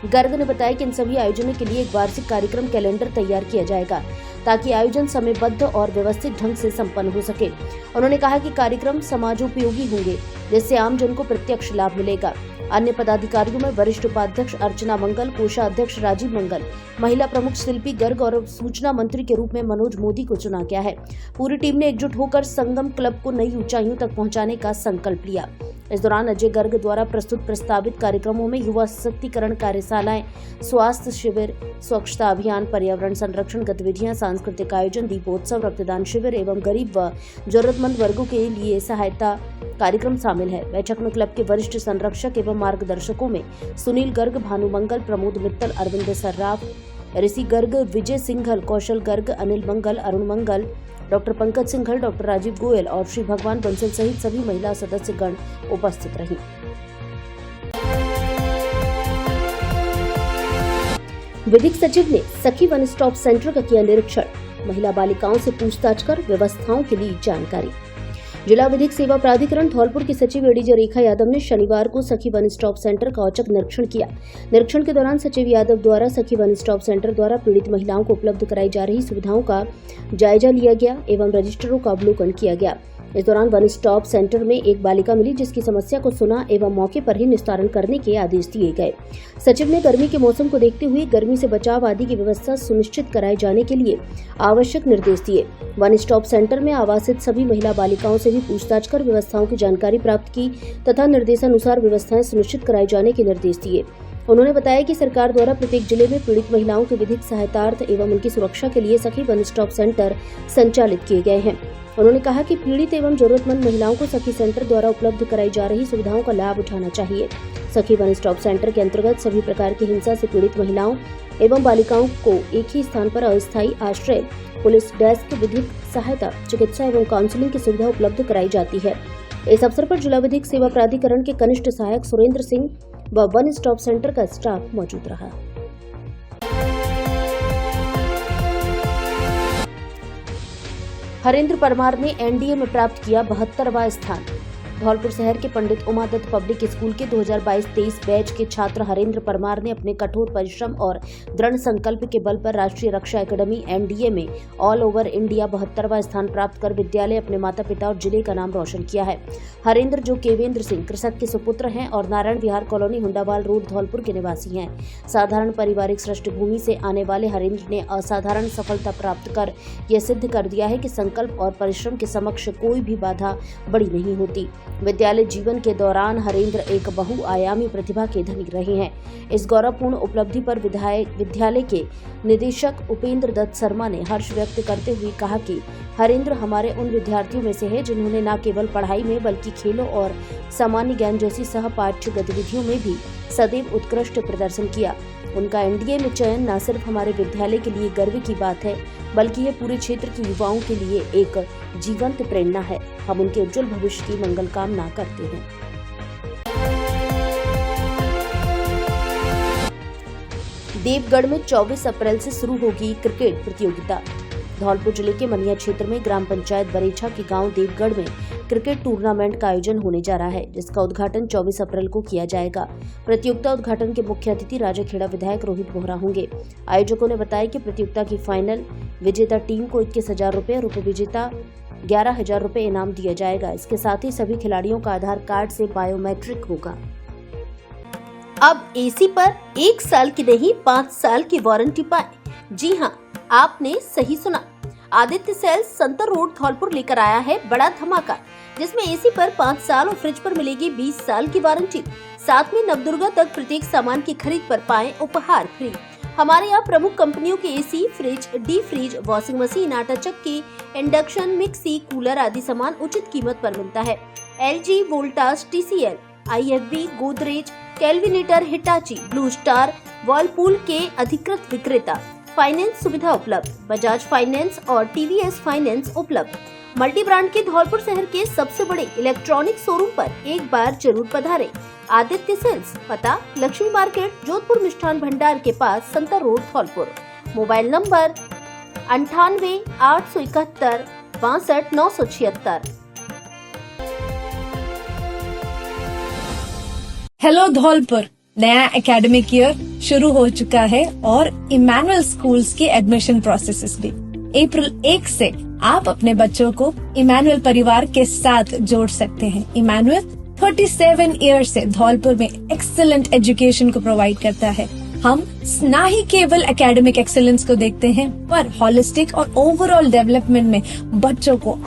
गर्ग ने बताया कि इन सभी आयोजनों के लिए एक वार्षिक कार्यक्रम कैलेंडर तैयार किया जाएगा, ताकि आयोजन समयबद्ध और व्यवस्थित ढंग से संपन्न हो सके। उन्होंने कहा कि कार्यक्रम समाजोपयोगी होंगे, जिससे आम जन को प्रत्यक्ष लाभ मिलेगा। अन्य पदाधिकारियों में वरिष्ठ उपाध्यक्ष अर्चना मंगल, कोषाध्यक्ष राजीव मंगल, महिला प्रमुख शिल्पी गर्ग और सूचना मंत्री के रूप में मनोज मोदी को चुना गया है। पूरी टीम ने एकजुट होकर संगम क्लब को नई ऊंचाइयों तक पहुंचाने का संकल्प लिया। इस दौरान अजय गर्ग द्वारा प्रस्तुत प्रस्तावित कार्यक्रमों में युवा सशक्तिकरण कार्यशालाएं, स्वास्थ्य शिविर, स्वच्छता अभियान, पर्यावरण संरक्षण गतिविधियां, सांस्कृतिक आयोजन, दीपोत्सव, रक्तदान शिविर एवं गरीब व जरूरतमंद वर्गों के लिए सहायता कार्यक्रम शामिल है। बैठक में क्लब के वरिष्ठ संरक्षक एवं मार्गदर्शकों में सुनील गर्ग, भानु मंगल, प्रमोद मित्तल, अरविंद सर्राफ, ऋषि गर्ग, विजय सिंघल, कौशल गर्ग, अनिल मंगल, अरुण मंगल, डॉक्टर पंकज सिंघल, डॉक्टर राजीव गोयल और श्री भगवान बंसल सहित सभी महिला सदस्यगण उपस्थित रहीं। विधिक सचिव ने सखी वन स्टॉप सेंटर का किया निरीक्षण। महिला बालिकाओं से पूछताछ कर व्यवस्थाओं के लिए जानकारी। जिला विधिक सेवा प्राधिकरण धौलपुर की सचिव एडीजे रेखा यादव ने शनिवार को सखी वन स्टॉप सेंटर का औचक निरीक्षण किया। निरीक्षण के दौरान सचिव यादव द्वारा सखी वन स्टॉप सेंटर द्वारा पीड़ित महिलाओं को उपलब्ध कराई जा रही सुविधाओं का जायजा लिया गया एवं रजिस्टरों का अवलोकन किया गया। इस दौरान वन स्टॉप सेंटर में एक बालिका मिली, जिसकी समस्या को सुना एवं मौके पर ही निस्तारण करने के आदेश दिए गए। सचिव ने गर्मी के मौसम को देखते हुए गर्मी से बचाव आदि की व्यवस्था सुनिश्चित कराए जाने के लिए आवश्यक निर्देश दिए। वन स्टॉप सेंटर में आवासित सभी महिला बालिकाओं से भी पूछताछ कर व्यवस्थाओं की जानकारी प्राप्त की तथा निर्देशानुसार व्यवस्थाएं सुनिश्चित कराए जाने के निर्देश दिए। उन्होंने बताया कि सरकार द्वारा प्रत्येक जिले में पीड़ित महिलाओं के विधिक सहायतार्थ एवं उनकी सुरक्षा के लिए सखी वन स्टॉप सेंटर संचालित किए गए हैं। उन्होंने कहा कि पीड़ित एवं जरूरतमंद महिलाओं को सखी सेंटर द्वारा उपलब्ध कराई जा रही सुविधाओं का लाभ उठाना चाहिए। सखी वन स्टॉप सेंटर के अंतर्गत सभी प्रकार की हिंसा से पीड़ित महिलाओं एवं बालिकाओं को एक ही स्थान पर अस्थायी आश्रय, पुलिस डेस्क, विधिक सहायता, चिकित्सा एवं काउंसलिंग की सुविधा उपलब्ध कराई जाती है। इस अवसर पर जिला विधिक सेवा प्राधिकरण के कनिष्ठ सहायक सुरेंद्र सिंह व वन स्टॉप सेंटर का स्टाफ मौजूद रहा। हरेंद्र परमार ने एनडीए में प्राप्त किया 72वां स्थान। धौलपुर शहर के पंडित उमादत्त पब्लिक स्कूल के 2022-23 बैच के छात्र हरेंद्र परमार ने अपने कठोर परिश्रम और दृढ़ संकल्प के बल पर राष्ट्रीय रक्षा एकेडमी एनडीए में ऑल ओवर इंडिया 72वां स्थान प्राप्त कर विद्यालय, अपने माता पिता और जिले का नाम रोशन किया है। हरेंद्र, जो केवेंद्र सिंह कृषक के सुपुत्र हैं और नारायण विहार कॉलोनी, हुंडावाल रोड, धौलपुर के निवासी हैं। साधारण पारिवारिक सृष्टभूमि से आने वाले हरेंद्र ने असाधारण सफलता प्राप्त कर यह सिद्ध कर दिया है कि संकल्प और परिश्रम के समक्ष कोई भी बाधा बड़ी नहीं होती। विद्यालय जीवन के दौरान हरेंद्र एक बहुआयामी प्रतिभा के धनी रहे हैं। इस गौरवपूर्ण उपलब्धि पर विद्यालय के निदेशक उपेंद्र दत्त शर्मा ने हर्ष व्यक्त करते हुए कहा कि हरेंद्र हमारे उन विद्यार्थियों में से है जिन्होंने न केवल पढ़ाई में बल्कि खेलों और सामान्य ज्ञान जैसी सहपाठ्य गतिविधियों में भी सदैव उत्कृष्ट प्रदर्शन किया। उनका एनडीए में चयन न सिर्फ हमारे विद्यालय के लिए गर्व की बात है, बल्कि यह पूरे क्षेत्र के युवाओं के लिए एक जीवंत प्रेरणा है। हम उनके उज्जवल भविष्य की मंगल कामना करते हैं। देवगढ़ में 24 अप्रैल से शुरू होगी क्रिकेट प्रतियोगिता। धौलपुर जिले के मनिया क्षेत्र में ग्राम पंचायत बरेछा के गांव देवगढ़ में क्रिकेट टूर्नामेंट का आयोजन होने जा रहा है, जिसका उद्घाटन 24 अप्रैल को किया जाएगा। प्रतियोगिता उद्घाटन के मुख्य अतिथि राजाखेड़ा विधायक रोहित बोहरा होंगे। आयोजकों ने बताया कि प्रतियोगिता की फाइनल विजेता टीम को 21,000 रुपए और उप विजेता 11,000 रुपए इनाम दिया जाएगा। इसके साथ ही सभी खिलाड़ियों का आधार कार्ड से बायोमेट्रिक होगा। अब एसी पर 1 साल की नहीं 5 साल की वारंटी पाएं। जी हां, आपने सही सुना। आदित्य सेल्स संतर रोड धौलपुर लेकर आया है बड़ा धमाका, जिसमें एसी पर 5 साल और फ्रिज पर मिलेगी 20 साल की वारंटी। साथ में नवदुर्गा तक प्रत्येक सामान की खरीद पर पाएं उपहार फ्री। हमारे यहाँ प्रमुख कंपनियों के AC, fridge, deep freeze, washing machine, आटा चक्की, इंडक्शन, मिक्सी, कूलर आदि सामान उचित कीमत पर मिलता है। LG, Voltas, TCL, IFB, Godrej, Kelvinator, Hitachi, blue star, Whirlpool के अधिकृत विक्रेता। फाइनेंस सुविधा उपलब्ध। बजाज फाइनेंस और TVS फाइनेंस उपलब्ध। मल्टी ब्रांड के धौलपुर शहर के सबसे बड़े इलेक्ट्रॉनिक शोरूम पर एक बार जरूर पधारें। आदित्य सेल्स, पता लक्ष्मी मार्केट, जोधपुर मिष्ठान भंडार के पास, Santar road, Dholpur. Mobile number 98 871 62 976। Hello Dholpur, नया एकेडमिक ईयर शुरू हो चुका है और इमैनुअल स्कूल्स की एडमिशन प्रोसेसेस भी। अप्रैल 1 से आप अपने बच्चों को इमैनुअल परिवार के साथ जोड़ सकते हैं। इमैनुअल 37 ईयर से धौलपुर में एक्सीलेंट एजुकेशन को प्रोवाइड करता है। हम न ही केवल एकेडमिक एक्सीलेंस को देखते हैं, पर हॉलिस्टिक और ओवरऑल डेवलपमेंट में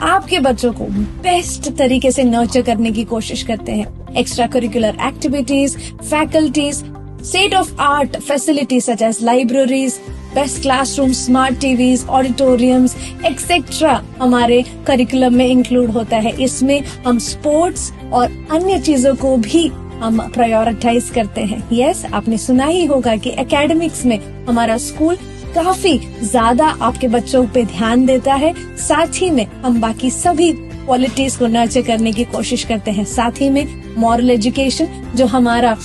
आपके बच्चों को बेस्ट तरीके से नर्चर करने की कोशिश करते हैं। Extra curricular activities, faculties, state of art facilities such as libraries, best classroom, smart TVs, auditoriums etcetera हमारे करिकुलम में इंक्लूड होता है। इसमें हम स्पोर्ट्स और अन्य चीजों को भी हम प्रायोरिटाइज करते हैं। यस, आपने सुना ही होगा कि एकेडमिक्स में हमारा स्कूल काफी ज्यादा आपके बच्चों पे ध्यान देता है। साथ ही में हम बाकी सभी क्वालिटीज को नर्चर करने की कोशिश करते हैं। साथ ही में मॉरल एजुकेशन, जो हमारा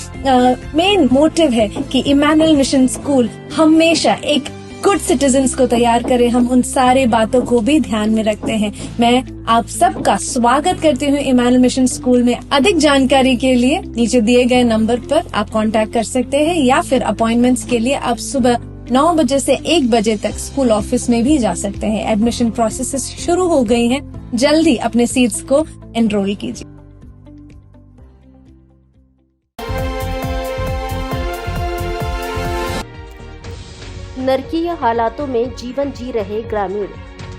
मेन मोटिव है कि इमैनुअल मिशन स्कूल हमेशा एक गुड सिटीजन्स को तैयार करे, हम उन सारे बातों को भी ध्यान में रखते हैं। मैं आप सबका स्वागत करती हूँ इमैनुअल मिशन स्कूल में। अधिक जानकारी के लिए नीचे दिए गए नंबर पर आप कांटेक्ट कर सकते हैं, या फिर अपॉइंटमेंट्स के लिए आप सुबह 9 बजे से 1 बजे तक स्कूल ऑफिस में भी जा सकते हैं। एडमिशन प्रोसेस शुरू हो गई हैं, जल्दी अपने सीट्स को एनरोल कीजिए। नरकीय हालातों में जीवन जी रहे ग्रामीण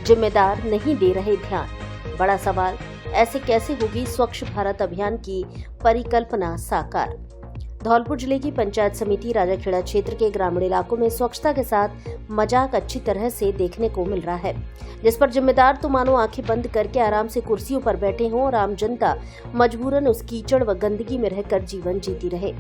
जिम्मेदार नहीं दे रहे ध्यान। बड़ा सवाल, ऐसे कैसे होगी स्वच्छ भारत अभियान की परिकल्पना साकार। धौलपुर जिले की पंचायत समिति राजाखेड़ा क्षेत्र के ग्रामीण इलाकों में स्वच्छता के साथ मजाक अच्छी तरह से देखने को मिल रहा है, जिस पर जिम्मेदार तो मानो आंखें बंद करके आराम से कुर्सियों पर बैठे हों और आम जनता मजबूरन उस कीचड़ व गंदगी में रहकर जीवन जीती रहे।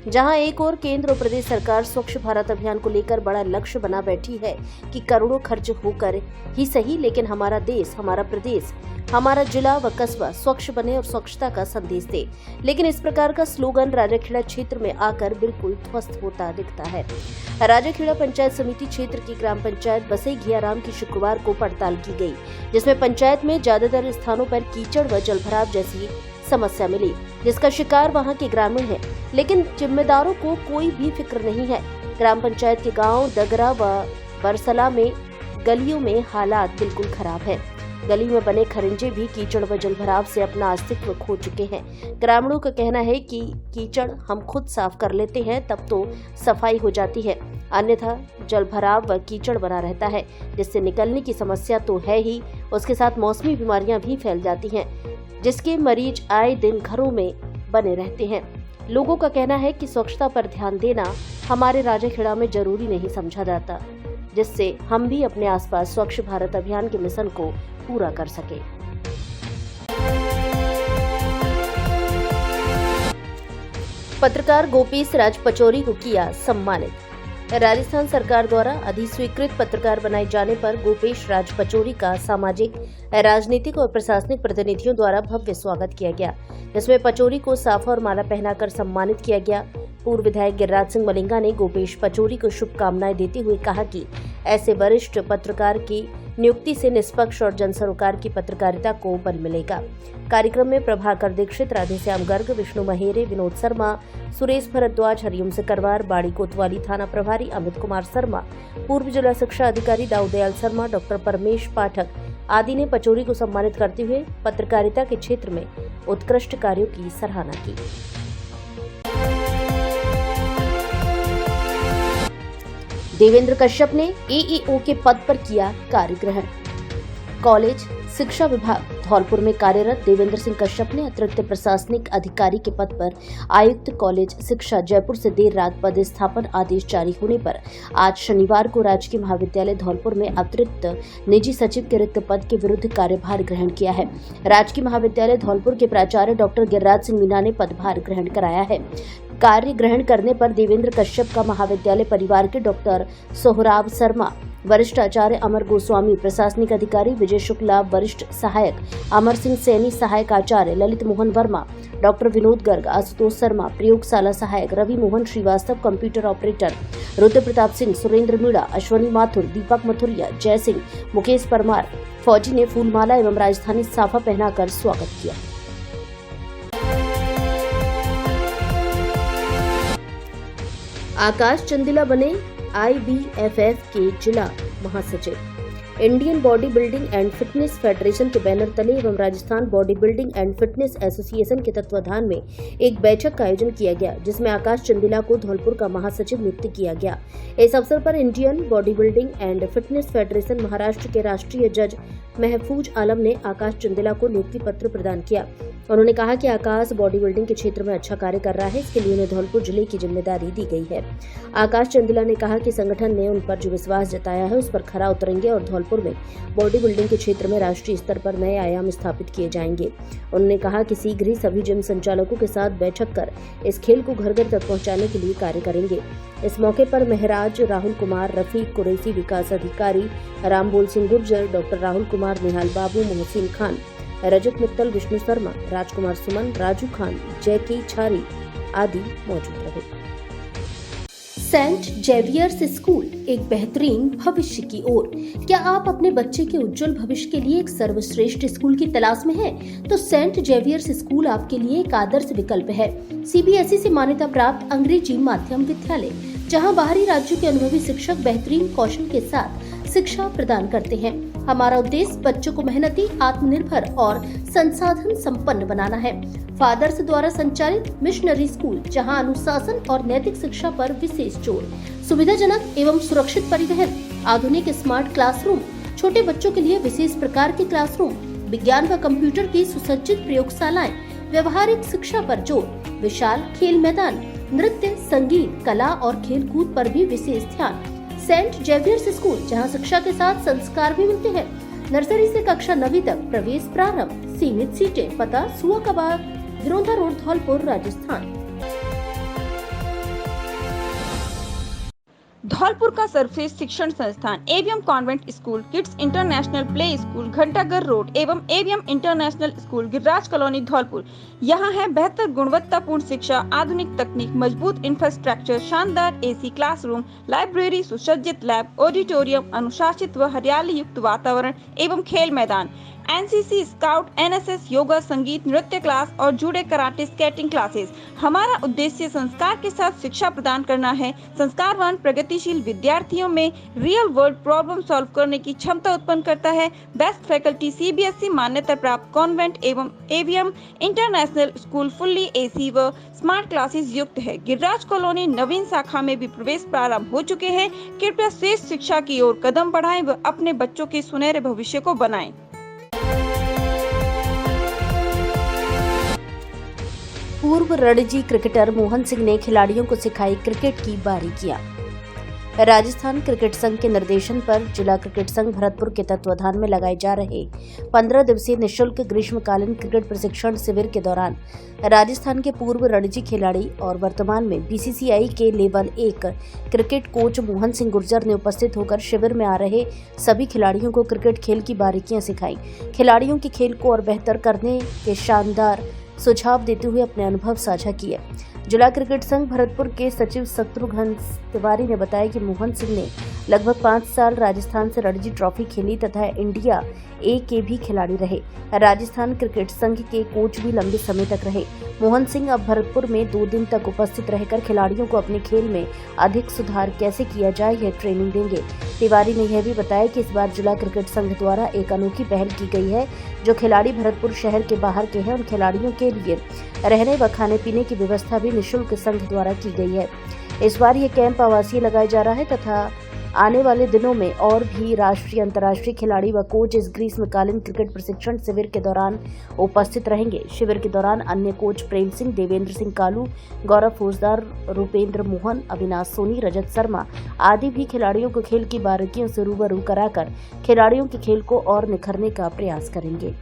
जहां एक और केंद्र और प्रदेश सरकार स्वच्छ भारत अभियान को लेकर बड़ा लक्ष्य बना बैठी है कि करोड़ों खर्च होकर ही सही, लेकिन हमारा देश, हमारा प्रदेश, हमारा जिला व कस्बा स्वच्छ बने और स्वच्छता का संदेश दे। लेकिन इस प्रकार का स्लोगन राजाखेड़ा क्षेत्र में आकर बिल्कुल ध्वस्त होता दिखता है। राजाखेड़ा पंचायत समिति क्षेत्र की ग्राम पंचायत बसई घियाराम की शुक्रवार को पड़ताल की गई, जिसमें पंचायत में ज्यादातर स्थानों पर कीचड़ व जलभराव जैसी समस्या मिली, जिसका शिकार वहां के ग्रामीण हैं। लेकिन जिम्मेदारों को कोई भी फिक्र नहीं है। ग्राम पंचायत के गांव दगरा व बरसला में गलियों में हालात बिल्कुल खराब है। गली में बने खरिंजे भी कीचड़ व जलभराव से अपना अस्तित्व खो चुके हैं। ग्रामीणों का कहना है कि कीचड़ हम खुद साफ कर लेते हैं तब तो सफाई हो जाती है, अन्यथा जलभराव व कीचड़ बना रहता है, जिससे निकलने की समस्या तो है ही, उसके साथ मौसमी बीमारियां भी फैल जाती हैं। जिसके मरीज आए दिन घरों में बने रहते हैं। लोगों का कहना है कि स्वच्छता पर ध्यान देना हमारे राजाखेड़ा में जरूरी नहीं समझा जाता, जिससे हम भी अपने आसपास स्वच्छ भारत अभियान के मिशन को पूरा कर सके। पत्रकार गोपेश राज पचौरी को किया सम्मानित। राजस्थान सरकार द्वारा अधिस्वीकृत पत्रकार बनाए जाने पर गोपेश राज पचौरी का सामाजिक, राजनीतिक और प्रशासनिक प्रतिनिधियों द्वारा भव्य स्वागत किया गया, जिसमें पचौरी को साफा और माला पहनाकर सम्मानित किया गया। पूर्व विधायक गिरिराज सिंह मलिंगा ने गोपेश पचौरी को शुभकामनाएं देते हुए कहा कि ऐसे वरिष्ठ पत्रकार की नियुक्ति से निष्पक्ष और जनसरोकार की पत्रकारिता को बल मिलेगा। कार्यक्रम में प्रभाकर दीक्षित, राधेश्याम गर्ग, विष्णु महेरे, विनोद शर्मा, सुरेश भरद्वाज, हरिओम सिकरवार, बाड़ी कोतवाली थाना प्रभारी अमित कुमार शर्मा, पूर्व जिला शिक्षा अधिकारी दाऊदयाल शर्मा, डॉक्टर परमेश पाठक आदि ने पचौरी को सम्मानित करते हुए पत्रकारिता के क्षेत्र में उत्कृष्ट कार्यों की सराहना की। देवेंद्र कश्यप ने एईओ के पद पर किया कार्य ग्रहण। कॉलेज शिक्षा विभाग धौलपुर में कार्यरत देवेंद्र सिंह कश्यप ने अतिरिक्त प्रशासनिक अधिकारी के पद पर आयुक्त कॉलेज शिक्षा जयपुर से देर रात पदस्थापन आदेश जारी होने पर आज शनिवार को राजकीय महाविद्यालय धौलपुर में अतिरिक्त निजी सचिव के रिक्त पद के विरुद्ध कार्यभार ग्रहण किया है। राजकीय महाविद्यालय धौलपुर के प्राचार्य डॉक्टर गिरिराज सिंह मीणा ने पदभार ग्रहण कराया है। कार्य ग्रहण करने पर देवेंद्र कश्यप का महाविद्यालय परिवार के डॉक्टर सोहराब शर्मा, वरिष्ठ आचार्य अमर गोस्वामी, प्रशासनिक अधिकारी विजय शुक्ला, वरिष्ठ सहायक अमर सिंह सैनी, सहायक आचार्य ललित मोहन वर्मा, डॉक्टर विनोद गर्ग, आशुतोष शर्मा, प्रयोगशाला सहायक रवि मोहन श्रीवास्तव, कंप्यूटर ऑपरेटर रुद्र प्रताप सिंह, सुरेंद्र मीणा, अश्वनी माथुर, दीपक मथुरिया, जय सिंह, मुकेश परमार, फौजी ने फूलमाला एवं राजधानी साफा पहनाकर स्वागत किया। आकाश चंदिला बने IBFF के जिला महासचिव। Indian body building and fitness federation के बैनर तले एवं Rajasthan body building and fitness association के तत्वाधान में एक बैठक का आयोजन किया गया, जिसमें आकाश चंदिला को धौलपुर का महासचिव नियुक्त किया गया। इस अवसर पर Indian body building and fitness federation Maharashtra के राष्ट्रीय जज महफूज आलम ने आकाश चंदिला को नियुक्ति पत्र प्रदान किया। उन्होंने कहा कि आकाश बॉडी बिल्डिंग के क्षेत्र में अच्छा कार्य कर रहा है, इसके लिए उन्हें धौलपुर जिले की जिम्मेदारी दी गई है। आकाश चंदिला ने कहा कि संगठन ने उन पर जो विश्वास जताया है उस पर खरा उतरेंगे और धौलपुर में बॉडी बिल्डिंग के क्षेत्र में राष्ट्रीय स्तर पर नए आयाम स्थापित किए जाएंगे। उन्होंने कहा कि शीघ्र ही सभी जिम संचालकों के साथ बैठक कर इस खेल को घर घर तक पहुंचाने के लिए कार्य करेंगे। इस मौके पर महराज, राहुल कुमार, रफीक कुरैशी, विकास अधिकारी रामबोल सिंह गुर्जर, डॉक्टर राहुल कुमार, निहाल बाबू, मोहसिन खान, रजत मित्तल, विष्णु शर्मा, राजकुमार सुमन, राजू खान, जयकी छारी आदि मौजूद रहे। सेंट जेवियर्स स्कूल एक बेहतरीन भविष्य की ओर। क्या आप अपने बच्चे के उज्जवल भविष्य के लिए एक सर्वश्रेष्ठ स्कूल की तलाश में हैं? तो सेंट जेवियर्स स्कूल आपके लिए एक आदर्श विकल्प है। सीबीएसई से मान्यता प्राप्त अंग्रेजी माध्यम विद्यालय, जहां बाहरी राज्यों के अनुभवी शिक्षक बेहतरीन कौशल के साथ शिक्षा प्रदान करते हैं। हमारा उद्देश्य बच्चों को मेहनती, आत्मनिर्भर और संसाधन संपन्न बनाना है। फादर्स द्वारा संचालित मिशनरी स्कूल, जहां अनुशासन और नैतिक शिक्षा पर विशेष जोर, सुविधाजनक एवं सुरक्षित परिवहन, आधुनिक स्मार्ट क्लासरूम, छोटे बच्चों के लिए विशेष प्रकार के क्लासरूम, विज्ञान व कंप्यूटर की सुसज्जित प्रयोगशालाएं, व्यवहारिक शिक्षा पर जोर, विशाल खेल मैदान, नृत्य, संगीत, कला और खेल कूद पर भी विशेष ध्यान। सेंट जेवियर्स स्कूल, जहां शिक्षा के साथ संस्कार भी मिलते हैं। नर्सरी से कक्षा 9वीं तक प्रवेश प्रारंभ। सीमित सीटें। पता सुआ कबार, गिरोंधा रोड, धौलपुर, राजस्थान। धौलपुर का सर्वश्रेष्ठ शिक्षण संस्थान AVM convent school, kids international play school, Ghantaghar road एवं AVM international school, Giriraj colony, Dholpur. यहाँ है बेहतर गुणवत्तापूर्ण शिक्षा, आधुनिक तकनीक, मजबूत इंफ्रास्ट्रक्चर, शानदार एसी क्लासरूम, लाइब्रेरी, सुसज्जित लैब, ऑडिटोरियम, अनुशासित व हरियाली युक्त वातावरण एवं खेल मैदान, एनसीसी, स्काउट, एनएसएस, योगा, संगीत, नृत्य क्लास और जूडो, कराटे, स्केटिंग क्लासेस। हमारा उद्देश्य संस्कार के साथ शिक्षा प्रदान करना है। संस्कारवान प्रगतिशील विद्यार्थियों में रियल वर्ल्ड प्रॉब्लम सॉल्व करने की क्षमता उत्पन्न करता है। बेस्ट फैकल्टी, सीबीएसई मान्यता प्राप्त कॉन्वेंट एवं AVM international school, fully AC व स्मार्ट क्लासेस युक्त है। गिरिराज कॉलोनी नवीन शाखा में भी प्रवेश प्रारंभ हो चुके हैं। कृपया श्रेष्ठ शिक्षा की ओर कदम बढ़ाएं व अपने बच्चों के सुनहरे भविष्य को बनाएं। पूर्व रणजी क्रिकेटर मोहन सिंह ने खिलाड़ियों को सिखाई क्रिकेट की बारीकियां। राजस्थान क्रिकेट संघ के निर्देशन पर जिला क्रिकेट संघ भरतपुर के तत्वाधान में लगाए जा रहे 15 दिवसीय निःशुल्क ग्रीष्मकालीन क्रिकेट प्रशिक्षण शिविर के दौरान राजस्थान के पूर्व रणजी खिलाड़ी और वर्तमान में बीसीसीआई के level 1 cricket coach Mohan Singh Gurjar ने उपस्थित होकर शिविर में आ रहे सभी खिलाड़ियों को क्रिकेट खेल की बारीकियां सिखाई। खिलाड़ियों के खेल को और बेहतर करने के शानदार सुझाव देते हुए अपने अनुभव साझा किए। जिला क्रिकेट संघ भरतपुर के सचिव शत्रुघ्न तिवारी ने बताया कि मोहन सिंह ने लगभग 5 साल राजस्थान से रणजी ट्रॉफी खेली तथा इंडिया ए के भी खिलाड़ी रहे। राजस्थान क्रिकेट संघ के कोच भी लंबे समय तक रहे। मोहन सिंह अब भरतपुर में 2 दिन तक उपस्थित रहकर खिलाड़ियों को अपने खेल में अधिक सुधार कैसे किया जाए यह ट्रेनिंग देंगे। तिवारी ने यह भी बताया कि इस बार जिला क्रिकेट संघ द्वारा एक अनोखी पहल की गई है। जो खिलाड़ी भरतपुर शहर के बाहर के हैं उन खिलाड़ियों के लिए रहने व खाने पीने की व्यवस्था भी निःशुल्क संघ द्वारा की गई है। इस बार यह कैंप आवासीय लगाया जा रहा है तथा आने वाले दिनों में और भी राष्ट्रीय अंतर्राष्ट्रीय खिलाड़ी व कोच इस ग्रीष्मकालीन क्रिकेट प्रशिक्षण शिविर के दौरान उपस्थित रहेंगे। शिविर के दौरान अन्य कोच प्रेम सिंह, देवेंद्र सिंह कालू, गौरव फौजदार, रूपेंद्र मोहन, अविनाश सोनी, रजत शर्मा आदि भी खिलाड़ियों को खेल की बारीकियों से रूबरू कराकर खिलाड़ियों के खेल को और निखरने का प्रयास करेंगे।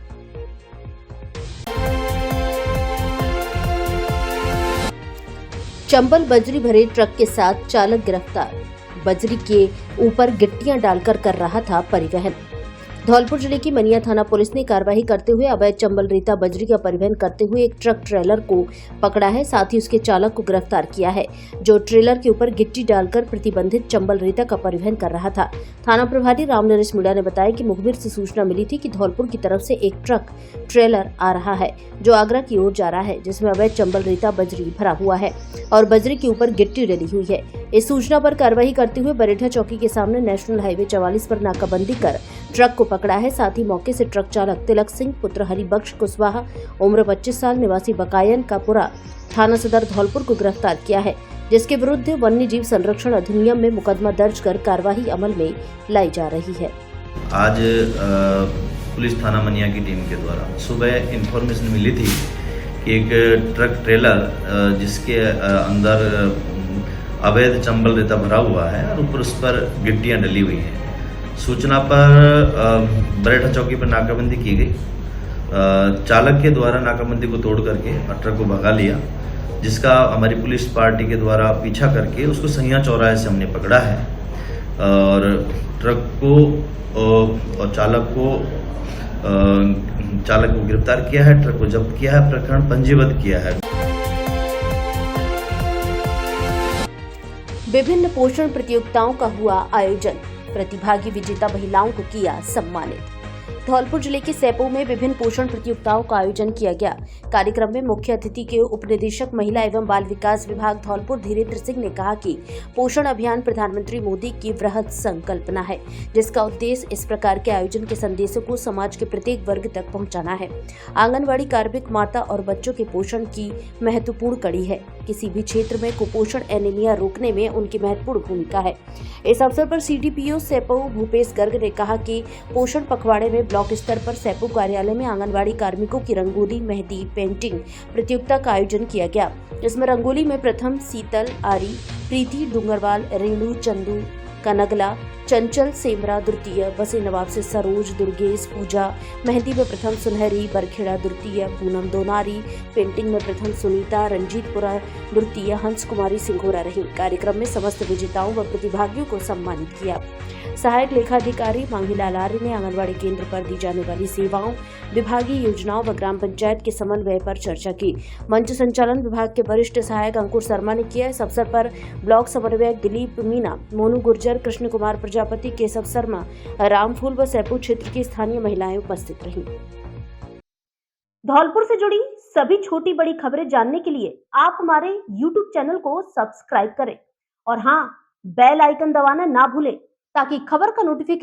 चंबल बजरी भरे ट्रक के साथ चालक गिरफ्तार। बजरी के ऊपर गिट्टियां डालकर कर रहा था परिवहन। धौलपुर जिले की मनिया थाना पुलिस ने कार्रवाई करते हुए अवैध चंबल रेता बजरी का परिवहन करते हुए एक ट्रक ट्रेलर को पकड़ा है। साथ ही उसके चालक को गिरफ्तार किया है जो ट्रेलर के ऊपर गिट्टी डालकर प्रतिबंधित चंबल रेता का परिवहन कर रहा था। थाना प्रभारी रामनरेश मीणा ने बताया कि मुखबिर से सूचना मिली थी कि धौलपुर की तरफ से एक ट्रक ट्रेलर आ रहा है जो आगरा की ओर जा रहा है जिसमें अवैध चंबल रेता बजरी भरा हुआ है और बजरी के ऊपर गिट्टी डली हुई है। इस सूचना पर कार्रवाई करते हुए बरेठा चौकी के सामने नेशनल हाईवे 44 पर नाकाबंदी कर ट्रक को पकड़ा है। साथ ही मौके से ट्रक चालक तिलक सिंह पुत्र हरिबख्श कुशवाहा उम्र 25 साल निवासी बकायन का पुरा थाना सदर धौलपुर को गिरफ्तार किया है जिसके विरुद्ध वन्य जीव संरक्षण अधिनियम में मुकदमा दर्ज कर कार्यवाही अमल में लाई जा रही है। आज पुलिस थाना मनिया की टीम के द्वारा सुबह इंफॉर्मेशन मिली थी कि एक ट्रक ट्रेलर जिसके अंदर अवैध चंबल रेता भरा हुआ है और ऊपर उस पर गिट्टियां डली हुई हैं। सूचना पर बरेठा चौकी पर नाकाबंदी की गई। चालक के द्वारा नाकाबंदी को तोड़ करके ट्रक को भगा लिया जिसका हमारी पुलिस पार्टी के द्वारा पीछा करके उसको सैया चौराहे से हमने पकड़ा है और ट्रक को और चालक को गिरफ्तार किया है, ट्रक को जब्त किया है, प्रकरण पंजीबद्ध किया है। विभिन्न पोषण प्रतियोगिताओं का हुआ आयोजन, प्रतिभागी विजेता महिलाओं को किया सम्मानित। धौलपुर जिले के सैपो में विभिन्न पोषण प्रतियोगिताओं का आयोजन किया गया। कार्यक्रम में मुख्य अतिथि के उपनिदेशक महिला एवं बाल विकास विभाग धौलपुर धीरेन्द्र सिंह ने कहा कि पोषण अभियान प्रधानमंत्री मोदी की वृहद संकल्पना है जिसका उद्देश्य इस प्रकार के आयोजन के संदेशों को समाज के प्रत्येक वर्ग तक पहुंचाना है। आंगनबाड़ी कार्मिक माता और बच्चों के पोषण की महत्वपूर्ण कड़ी है। किसी भी क्षेत्र में कुपोषण एनीमिया रोकने में उनकी महत्वपूर्ण भूमिका है। इस अवसर पर सीडीपीओ सैपो भूपेश गर्ग ने कहा कि पोषण पखवाड़े में ब्लॉक स्तर पर सैपो कार्यालय में आंगनबाड़ी कार्मिकों की रंगोली, मेहंदी, पेंटिंग प्रतियोगिता का आयोजन किया गया। इसमें रंगोली में प्रथम सीतल आरी, प्रीति डूंगरवाल, रेणु चंदू कनगला, चंचल सेमरा द्वितीय, बसे नवाब से सरोज, दुर्गेश, पूजा, मेहंदी में प्रथम सुनहरी, बरखेड़ा द्वितीय, पूनम दोनारी, पेंटिंग में प्रथम सुनीता, रंजीतपुरा द्वितीय, हंस कुमारी सिंघोरा रही। कार्यक्रम में समस्त विजेताओं व प्रतिभागियों को सम्मानित किया। सहायक लेखाधिकारी मांगीलाल आर्य ने आंगनबाड़ी केंद्र पर दी जाने वाली सेवाओं, विभागीय योजनाओं व ग्राम पंचायत के समन्वय पर चर्चा की। मंच संचालन विभाग के वरिष्ठ सहायक अंकुर शर्मा ने किया। इस अवसर पर ब्लॉक समन्वयक दिलीप मीना, मोनू गुर्जर, कृष्ण कुमार प्रजापति, केशव शर्मा, रामफूल व सैपू क्षेत्र की स्थानीय महिलाएं उपस्थित रहीं। धौलपुर से जुड़ी सभी छोटी बड़ी खबरें जानने के लिए आप हमारे YouTube चैनल को सब्सक्राइब करें और हाँ, बेल आइकन दबाना ना भूलें ताकि खबर का नोटिफिकेशन